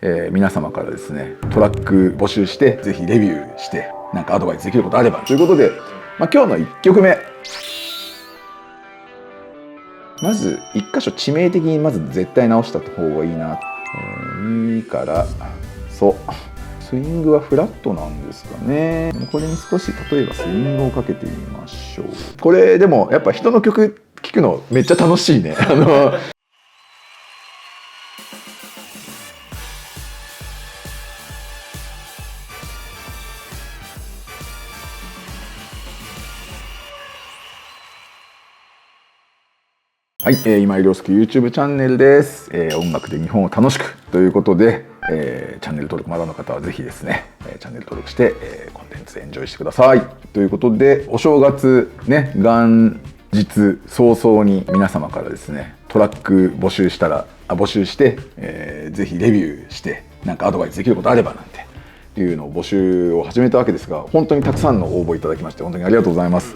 皆様からですねトラック募集してぜひレビューしてなんかアドバイスできることあればということで、今日の1曲目、まず1箇所致命的にまず絶対直した方がいいな。いいからそうスイングはフラットなんですかね。これに少し例えばスイングをかけてみましょう。これでもやっぱ人の曲聴くのめっちゃ楽しいね。はい、今井亮介 YouTube チャンネルです。音楽で日本を楽しくということで、チャンネル登録まだの方はぜひですね、チャンネル登録して、コンテンツエンジョイしてください。ということで、お正月ね、元日早々に皆様からですね、トラック募集して、ぜひレビューしてなんかアドバイスできることあればなんていうのを募集を始めたわけですが、本当にたくさんの応募いただきまして本当にありがとうございます。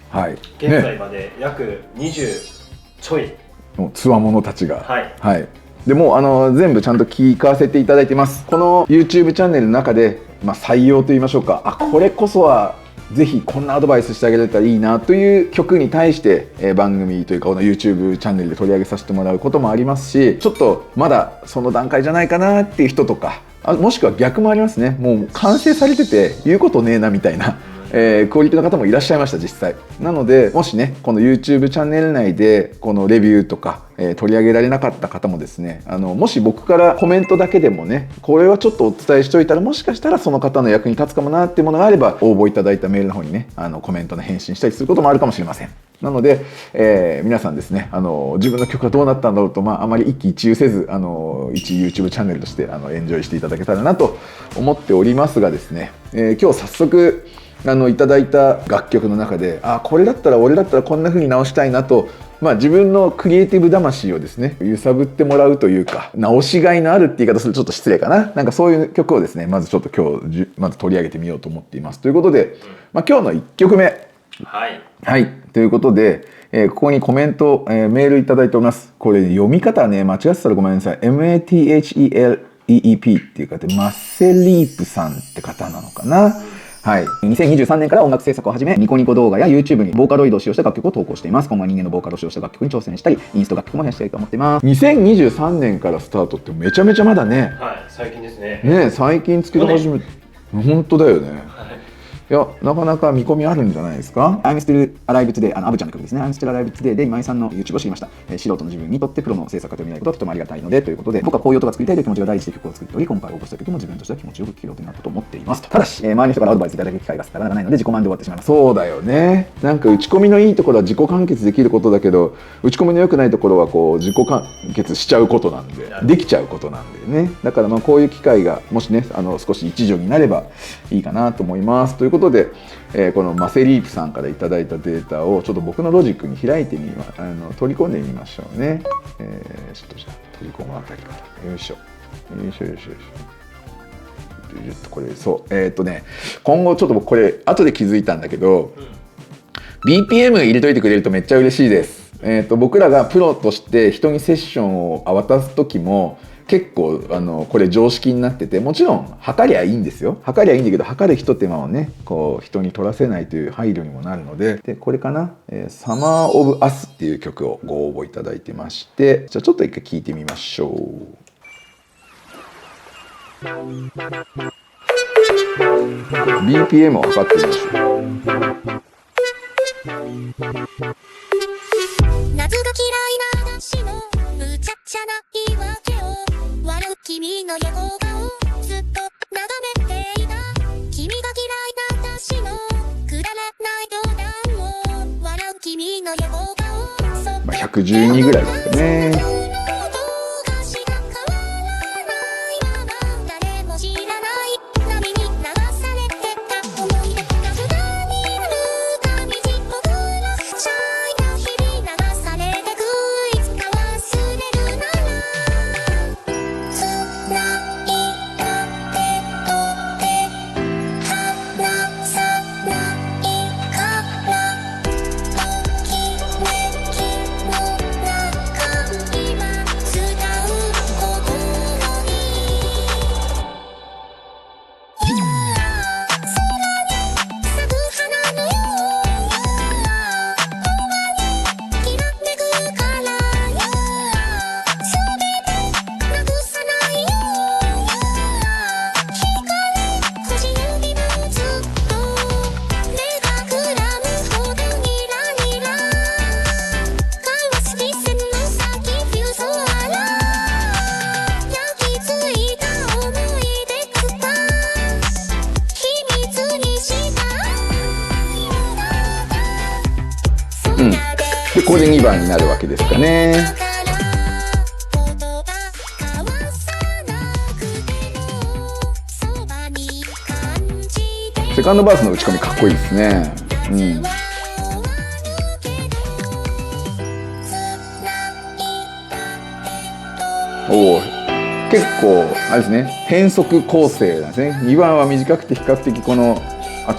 はい。現在まで約20ちょいのつわものたちが、はい、でもう全部ちゃんと聞かせていただいてます。この YouTube チャンネルの中で、採用と言いましょうか、これこそはぜひこんなアドバイスしてあげれたらいいなという曲に対して、番組というかこの YouTube チャンネルで取り上げさせてもらうこともありますし、ちょっとまだその段階じゃないかなっていう人とか、もしくは逆もありますね。もう完成されてて言うことねえなみたいなクオリティの方もいらっしゃいました、実際。なのでもしねこの YouTube チャンネル内でこのレビューとか、取り上げられなかった方もですね、もし僕からコメントだけでもねこれはちょっとお伝えしておいたらもしかしたらその方の役に立つかもなっていうものがあれば、応募いただいたメールの方にねコメントの返信したりすることもあるかもしれません。なので、皆さんですね自分の曲がどうなったんだろうと、あまり一喜一憂せず一 YouTube チャンネルとしてエンジョイしていただけたらなと思っておりますがですね、今日早速いただいた楽曲の中で、これだったら俺だったらこんな風に直したいなと、自分のクリエイティブ魂をですね揺さぶってもらうというか、直しがいのあるって言い方するとちょっと失礼かな、なんかそういう曲をですねまずちょっと今日まず取り上げてみようと思っています。ということで、今日の1曲目、はいということで、ここにコメント、メールいただいております。これ読み方ね間違ってたらごめんなさい。MATHELEEP っていう方でマッセリープさんって方なのかな。はい、2023年から音楽制作を始め、ニコニコ動画や YouTube にボーカロイドを使用した楽曲を投稿しています。今後は人間のボーカルを使用した楽曲に挑戦したり、インスト楽曲も増やしたいと思っています。2023年からスタートってめちゃめちゃまだね、最近ですね。最近作り始めて、本当だよね。いや、なかなか見込みあるんじゃないですか。I'm Still Alive Today、アブちゃんの曲ですね。I'm Still Alive Today で今井さんの YouTube を知りました。素人の自分にとってプロの制作家と見ないことはとてもありがたいのでということで、僕はこういう音が作りたいという気持ちが第一で曲を作っており、今回応募した曲も自分としては気持ちよく聴ける音になったと思っていますと。ただし、周りの人からアドバイスいただく機会が少ならないので自己満で終わってしまいます。そうだよね。なんか打ち込みのいいところは自己完結できることだけど、打ち込みの良くないところはこう自己完結しちゃうことなんで、できちゃうことなんでね。だからこういう機会がもしね少し一助になればいいかなと思います。ということで、このマセリープさんからいただいたデータをちょっと僕のロジックに開いて取り込んでみましょうね。ちょっとじゃあ取り込むあたりからよいしょこれそう今後ちょっと僕これ後で気づいたんだけど、BPM 入れといてくれるとめっちゃ嬉しいです。僕らがプロとして人にセッションを渡す時も結構これ常識になってて、もちろん測りゃいいんですよ。測りゃいいんだけど、測る一手間をねこう人に取らせないという配慮にもなるので、これかな、サマーオブアスっていう曲をご応募いただいてまして、じゃあちょっと一回聴いてみましょう。BPM を測ってみましょう。夏が嫌いな私の無茶々な言い訳を笑う君の横顔ずっと眺めていた。君が嫌いな私のくだらない冗談を笑う君の横顔、112ぐらいですかね。こで2番になるわけですかね。だから言葉交わさなくてもそばに感じてセカンドバースの打ち込みかっこいいですね。うん。終わるけど繋いだおお、結構あれですね、変則構成なんですね。2番は短くて比較的この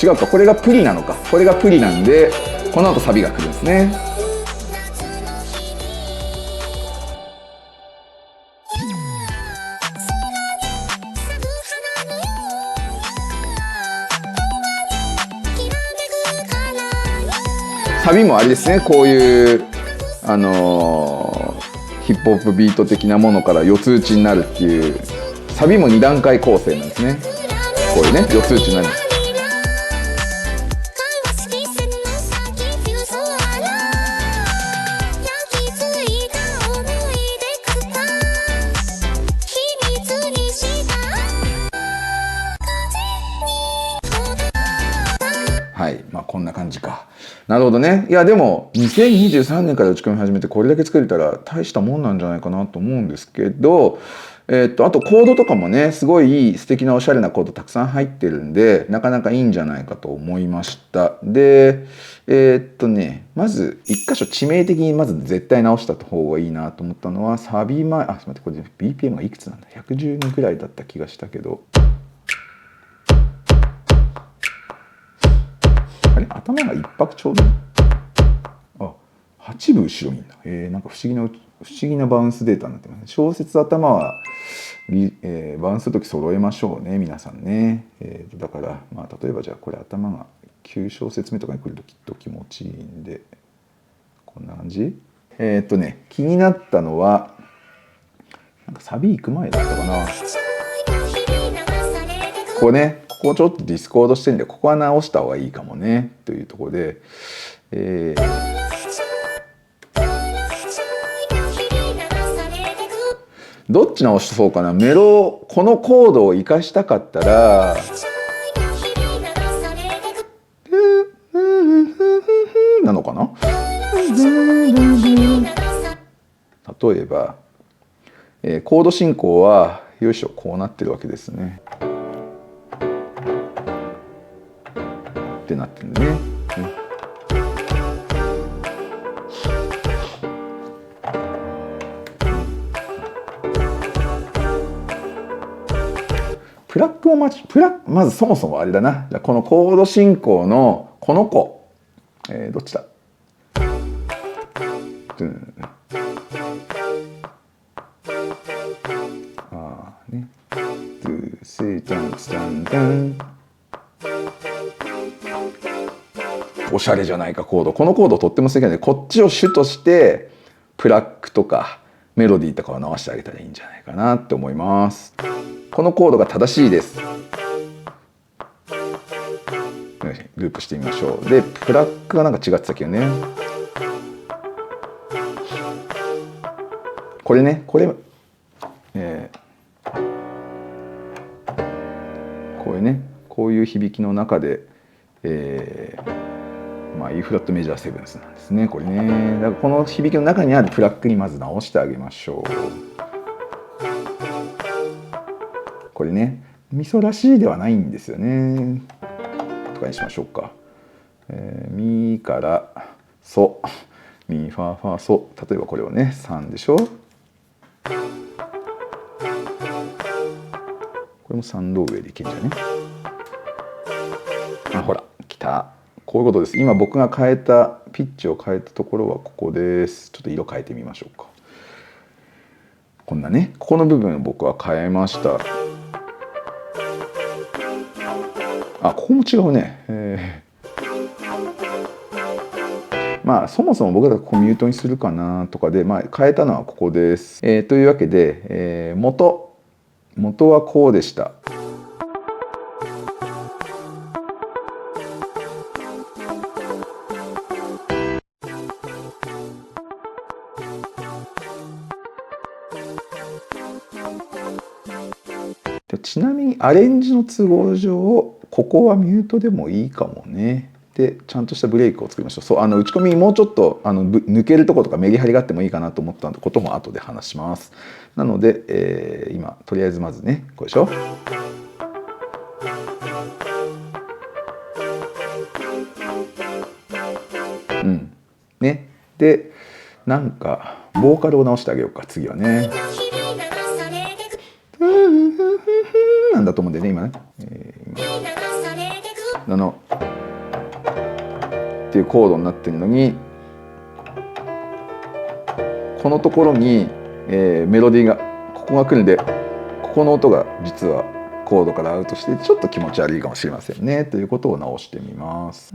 違うか、これがプリなのか、これがプリなんでこの後サビが来るんですね。夏の日に咲く花のようきらめくからサビもあれですね、こういうヒップホップビート的なものから四つ打ちになるっていう、サビも2段階構成なんですね。こういうね、四つ打ちになる。はい、まあこんな感じか。なるほどね。いやでも2023年から打ち込み始めてこれだけ作れたら大したもんなんじゃないかなと思うんですけど、あとコードとかもね、すごいいい素敵なおしゃれなコードたくさん入ってるんで、なかなかいいんじゃないかと思いました。で、まず一箇所致命的にまず絶対直した方がいいなと思ったのはサビ前、待って、これ BPM がいくつなんだ、112ぐらいだった気がしたけど、あれ、頭が一拍ちょうどいい。8分後ろにいるんだ。なんか不思議なバウンスデータになってますね。小説頭は、バウンスするとき揃えましょうね、皆さんね。だから、まあ、例えばじゃあこれ頭が9小節目とかに来るときっと気持ちいいんで、こんな感じ。気になったのは、なんかサビ行く前だったかな。ここね、ここちょっとディスコードしてるんで、ここは直した方がいいかもねというところで、どっち直しそうかな。このコードを生かしたかったら、なのかな。例えば、コード進行はよいしょ、こうなってるわけですね。ってなってるんでね。プラックもまずそもそもあれだな。このコード進行のこの子、どっちだ。ね。おしゃれじゃないかコード。このコードとっても素敵なんで、こっちを主としてプラックとかメロディーとかを直してあげたらいいんじゃないかなって思います。このコードが正しいです。ループしてみましょう。で、プラックがなんか違ってたけどね。これね、これ、こういうね、こういう響きの中で、まあ、E フラットメジャーセブンスなんですね、これね。だからこの響きの中にあるプラックにまず直してあげましょう。これね、ミソらしいではないんですよね。とかにしましょうか。ミからソ、ミファファソ。例えばこれをね、3でしょ。これも3度上でいけんじゃね。ほら、来た。こういうことです。今僕が変えた、ピッチを変えたところはここです。ちょっと色変えてみましょうか。こんなね、ここの部分を僕は変えました。ここも違うね。まあそもそも僕らがここミュートにするかなとかで、まあ、変えたのはここです。というわけで、元はこうでした。ちなみにアレンジの都合上ここはミュートでもいいかもね。でちゃんとしたブレイクを作りましょう。そう打ち込みもうちょっと抜けるとことかメリハリがあってもいいかなと思ったことも後で話します。なので、今とりあえずまずねこれでしょ。ね、でなんかボーカルを直してあげようか次はね。なんだと思うんだよね今ね。っていうコードになってるのにこのところに、メロディーがここが来るんでここの音が実はコードからアウトしてちょっと気持ち悪いかもしれませんねということを直してみます。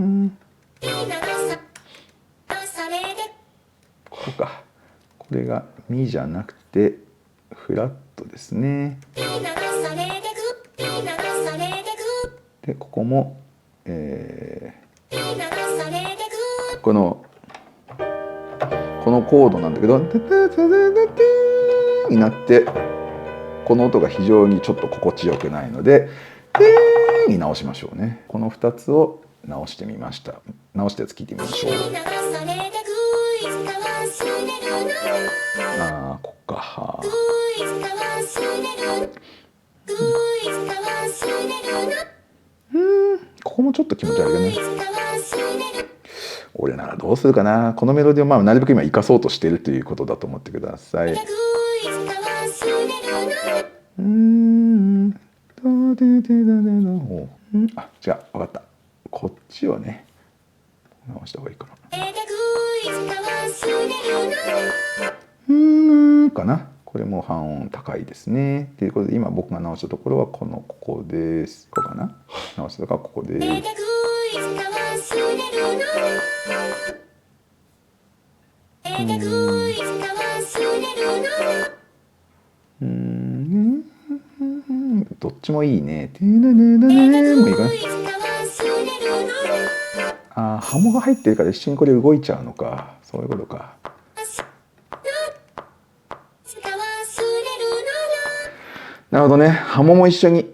ここか。これがミじゃなくてフラットですね。でここも、このコードなんだけどになってこの音が非常にちょっと心地よくないのでに直しましょうね。この2つを直してみました。直したやつ聞いてみましょう。こっか。ここもちょっと気持ち悪いね。俺ならどうするかな。このメロディーをなるべく今生かそうとしているということだと思ってください。違う分かった。こっちをね直した方がいいかな。かな。これも半音高いですね。ということで今僕が直したところはここです。ここかな。直したところはここです。どっちもいいね。もういいかな。ハモが入ってるから一瞬これ動いちゃうのか。そういうことか。なるほどね。ハモも一緒に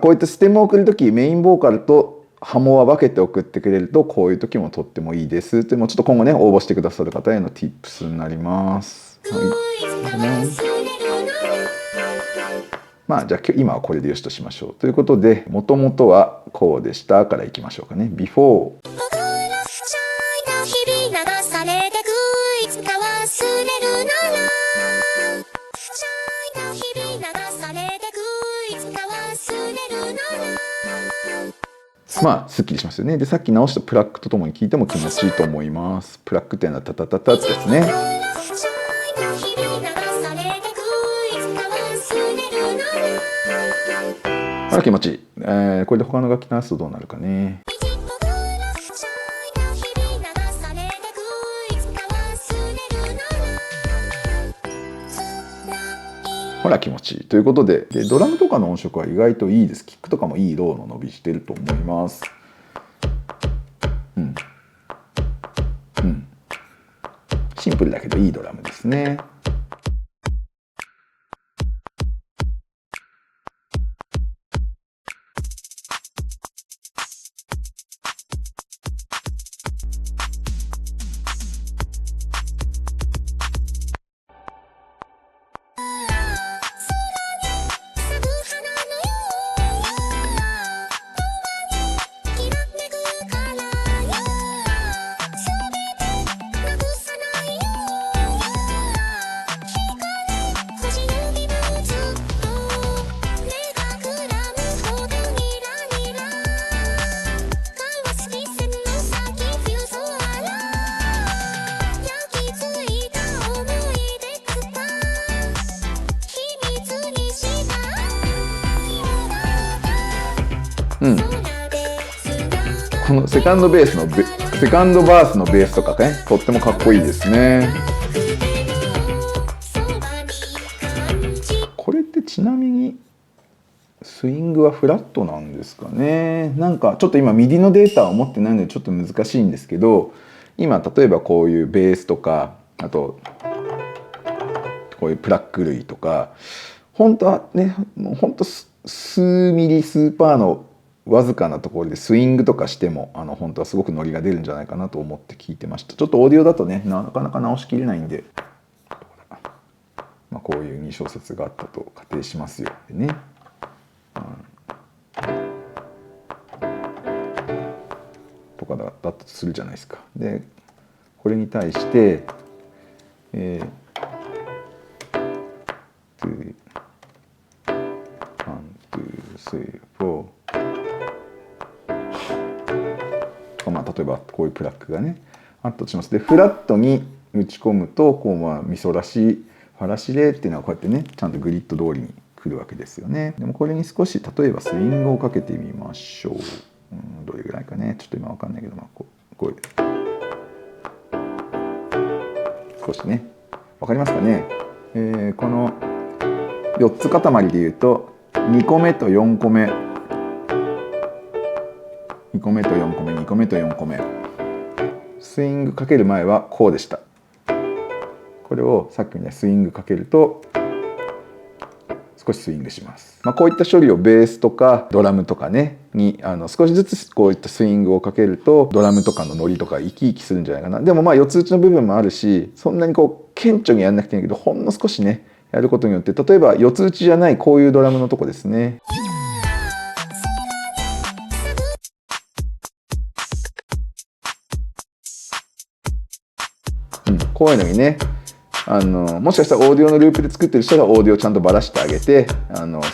こういったステムを送るときメインボーカルとハモは分けて送ってくれるとこういう時もとってもいいですってちょっと今後ね応募してくださる方への Tips になります。じゃあ今はこれでよしとしましょう。ということでもともとはこうでしたからいきましょうかね。Beforeすっきりしますよね。でさっき直したプラックとともに聴いても気持ちいいと思います。プラックっていうのはタタタタってやつね。気持ちいい。これで他の楽器のやつとどうなるかね。ほら気持ちいいということで、ドラムとかの音色は意外といいです。キックとかもいいローの伸びしてると思います。シンプルだけどいいドラムですね。このセカンドバースのベースとかね、とってもかっこいいですね。これってちなみにスイングはフラットなんですかね。なんかちょっと今ミディのデータを持ってないのでちょっと難しいんですけど、今例えばこういうベースとか、あとこういうプラック類とか、本当はね、もう本当数ミリスーパーのわずかなところでスイングとかしても本当はすごくノリが出るんじゃないかなと思って聞いてました。ちょっとオーディオだとねなかなか直しきれないんで、まあ、こういう2小節があったと仮定しますよでね、とかだったとするじゃないですか。でこれに対してまあ、例えばこういうプラックがねあったとします。でフラットに打ち込むとこうまあミソラシファラシレっていうのはこうやってねちゃんとグリッド通りに来るわけですよね。でもこれに少し例えばスイングをかけてみましょう。どれぐらいかねちょっと今わかんないけど、まあ、こう少しねわかりますかね。この4つ塊でいうと2個目と4個目2個目と4個目2個目と4個目スイングかける前はこうでした。これをさっきみたいにスイングかけると少しスイングします。まあ、こういった処理をベースとかドラムとかねに少しずつこういったスイングをかけるとドラムとかのノリとか生き生きするんじゃないかな。でもまあ四つ打ちの部分もあるしそんなにこう顕著にやんなくていいけどほんの少しねやることによって例えば四つ打ちじゃないこういうドラムのとこですね。こういうのにねもしかしたらオーディオのループで作ってる人がオーディオちゃんとばらしてあげて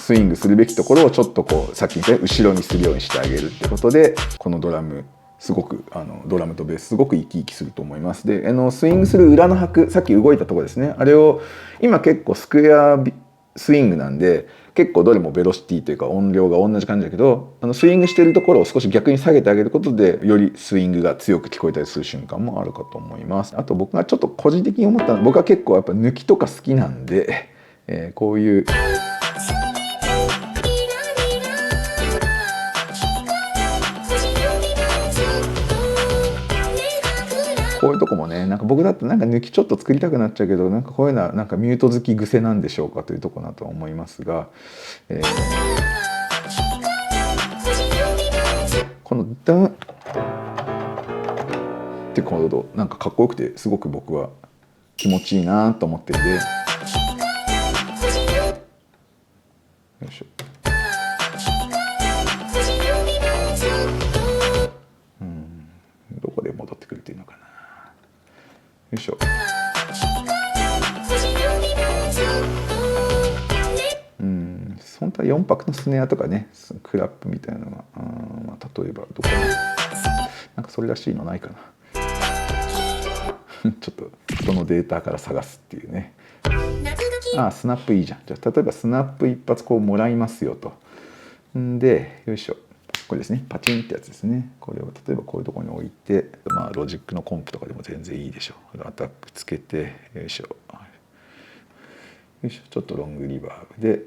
スイングするべきところをちょっとこうさっき言った後ろにするようにしてあげるってことでこのドラムすごくドラムとベースすごく生き生きすると思います。でスイングする裏の拍さっき動いたところですねあれを今結構スクエアスイングなんで結構どれもベロシティというか音量が同じ感じだけどスイングしてるところを少し逆に下げてあげることでよりスイングが強く聞こえたりする瞬間もあるかと思います。あと僕がちょっと個人的に思ったのは僕は結構やっぱ抜きとか好きなんで、こういうこういうとこもねなんか僕だってなんか抜きちょっと作りたくなっちゃうけどなんかこういうのはなんかミュート好き癖なんでしょうかというところだと思いますが、このダンってコードなんかかっこよくてすごく僕は気持ちいいなと思ってるんでよいしょどこで戻ってくるっていうのかなよいしょ本当は4拍のスネアとかねクラップみたいなのがまあ、例えばどこになんかそれらしいのないかなちょっと人のデータから探すっていうねスナップいいじゃん。じゃあ例えばスナップ一発こうもらいますよとでよいしょこれですねパチンってやつですね。これを例えばこういうところに置いてまあロジックのコンプとかでも全然いいでしょう。アタックつけてよいしょよいしょちょっとロングリバーブで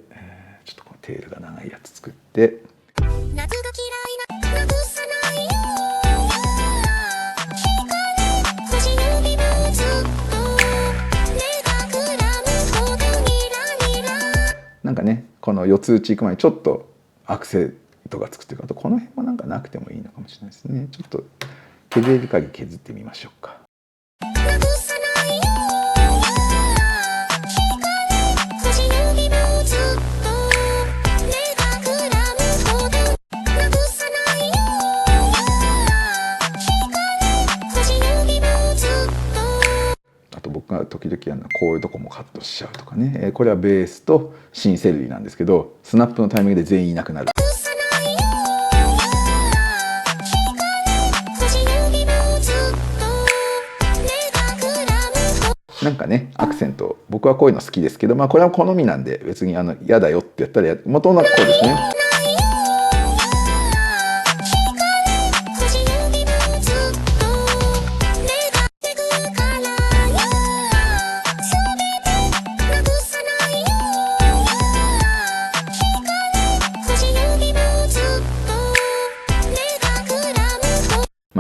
ちょっとこのテールが長いやつ作って夏が嫌いななくさないよ星の日もずっと目がくらむほどニラニラなんかねこの四つ打ちいく前にちょっとアクセントがつくっていうかあとこの辺もなんかなくてもいいのかもしれないですね。ちょっと削れる限り削ってみましょうか。僕が時々やるのはこういうとこもカットしちゃうとかね、これはベースとシンセルリなんですけどスナップのタイミングで全員いなくなる。なんかねアクセント僕はこういうの好きですけどまあこれは好みなんで別に嫌だよってやったら元のこうですね。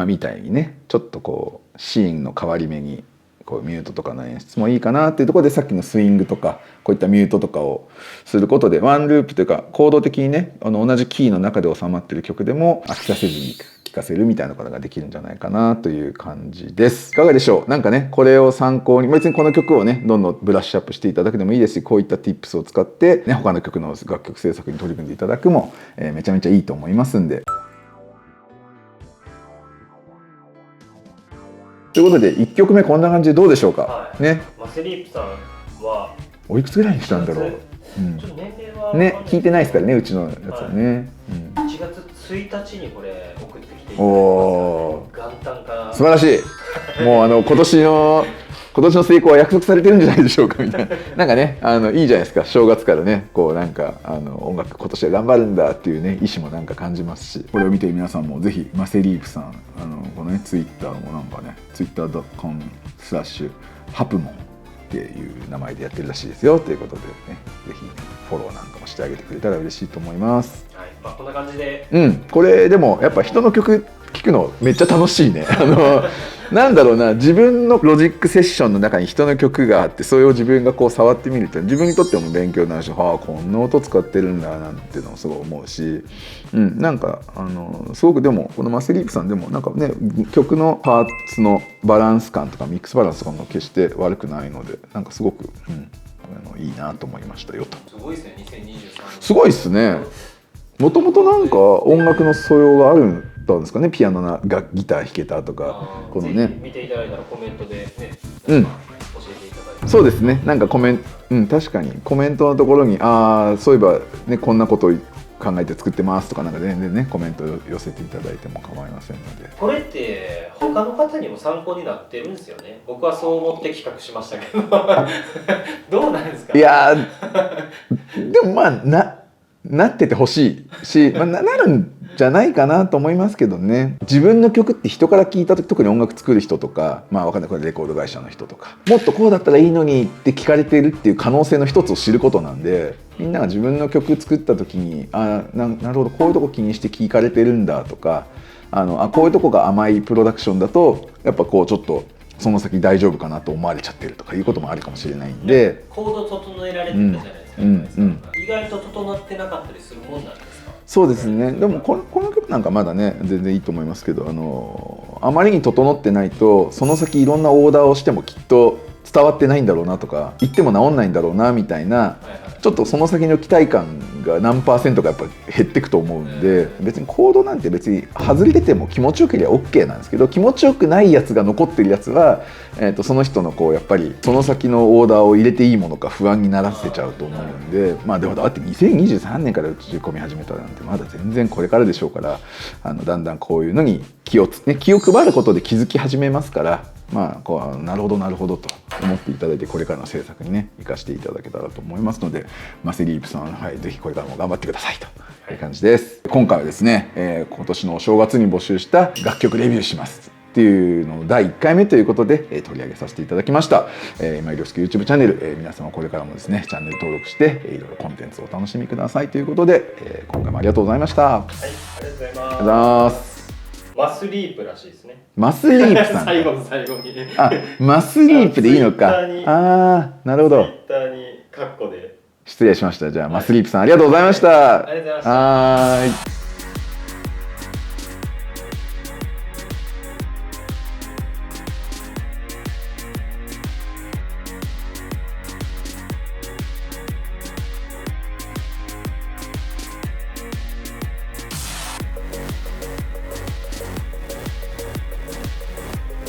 みたいにねちょっとこうシーンの変わり目にこうミュートとかの演出もいいかなっていうところで、さっきのスイングとかこういったミュートとかをすることでワンループというか行動的にね同じキーの中で収まってる曲でも飽きさせずに聴かせるみたいなことができるんじゃないかなという感じです。いかがでしょう。なんかねこれを参考に別にこの曲をねどんどんブラッシュアップしていただくでもいいですし、こういった tips を使ってね他の曲の楽曲制作に取り組んでいただくも、めちゃめちゃいいと思いますんで。ということで1曲目こんな感じでどうでしょうか、はいね。マスリープさんはおいくつぐらいにしたんだろう。ちょっと年齢はね、聞いてないですからね、うちのやつはね。1月1日にこれ送ってきていただいてますから、お元旦から素晴らしい。もう今年の成功は約束されてるんじゃないでしょうかみたいな。なんかね、いいじゃないですか。正月からね、こうなんか音楽今年は頑張るんだっていうね意志もなんか感じますし、これを見て皆さんもぜひマセリープさんこのねツイッターもなんかね twitter.com/ハプモンっていう名前でやってるらしいですよということでね、ぜひ、ね、フォローなんかもしてあげてくれたら嬉しいと思います。はい、まあこんな感じで、これでもやっぱ人の曲聴くのめっちゃ楽しいね。なんだろうな、自分のロジックセッションの中に人の曲があって、それを自分がこう触ってみると自分にとっても勉強になるし、はあこんな音使ってるんだなんていうのをすごい思うし、なんかすごくでもこのマスリープさんでもなんかね曲のパーツのバランス感とかミックスバランスとかも決して悪くないので、なんかすごく、いいなと思いましたよと。すごいですね、2023年。すごいっすね。もともとなんか音楽の素養があるんですかね。ピアノがギター弾けたとか、このね見ていただいたらコメントでね、教えていただいて。そうですね。なんか確かにコメントのところにそういえばねこんなことを考えて作ってますとかなんか全然ねコメント寄せていただいても構いませんので。これって他の方にも参考になってるんですよね。僕はそう思って企画しましたけどどうなんですか。いやでもまあなっててほしいし、なるんじゃないかなと思いますけどね。自分の曲って人から聞いた時、特に音楽作る人とかわかんない、これレコード会社の人とかもっとこうだったらいいのにって聞かれてるっていう可能性の一つを知ることなんで、みんなが自分の曲作った時になるほどこういうとこ気にして聞かれてるんだとか、こういうとこが甘いプロダクションだとやっぱこうちょっとその先大丈夫かなと思われちゃってるとかいうこともあるかもしれないんで、コード整えられてたじゃないですか、意外と整ってなかったりするもんなんですか。そうですね。でもこの曲なんかまだね全然いいと思いますけど、あまりに整ってないとその先いろんなオーダーをしてもきっと伝わってないんだろうなとか、言っても治んないんだろうなみたいな、ちょっとその先の期待感が何%かやっぱ減ってくと思うんで、別にコードなんて別に外れてても気持ちよければ OK なんですけど、気持ちよくないやつが残ってるやつは、その人のこうやっぱりその先のオーダーを入れていいものか不安にならせちゃうと思うんで、でもだって2023年から打ち込み始めたなんてまだ全然これからでしょうから、だんだんこういうのに気を配ることで気づき始めますから、こうなるほどなるほどと思っていただいて、これからの制作にね生かしていただけたらと思いますので、マセリープさん、ぜひこれからも頑張ってくださいという感じです。今回はですね、今年のお正月に募集した楽曲レビューしますっていうのを第1回目ということで、取り上げさせていただきました。今井亮介 YouTube チャンネル、皆様これからもですねチャンネル登録して、いろいろコンテンツをお楽しみくださいということで、今回もありがとうございました。はい、ありがとうございます。ありがとうございます。マスリープらしいですね。マスリープさん最後の最後にマスリープでいいのか。なるほど。ツイッターにカッコで失礼しました。じゃあマスリープさんありがとうございました。ありがとうございました。はい。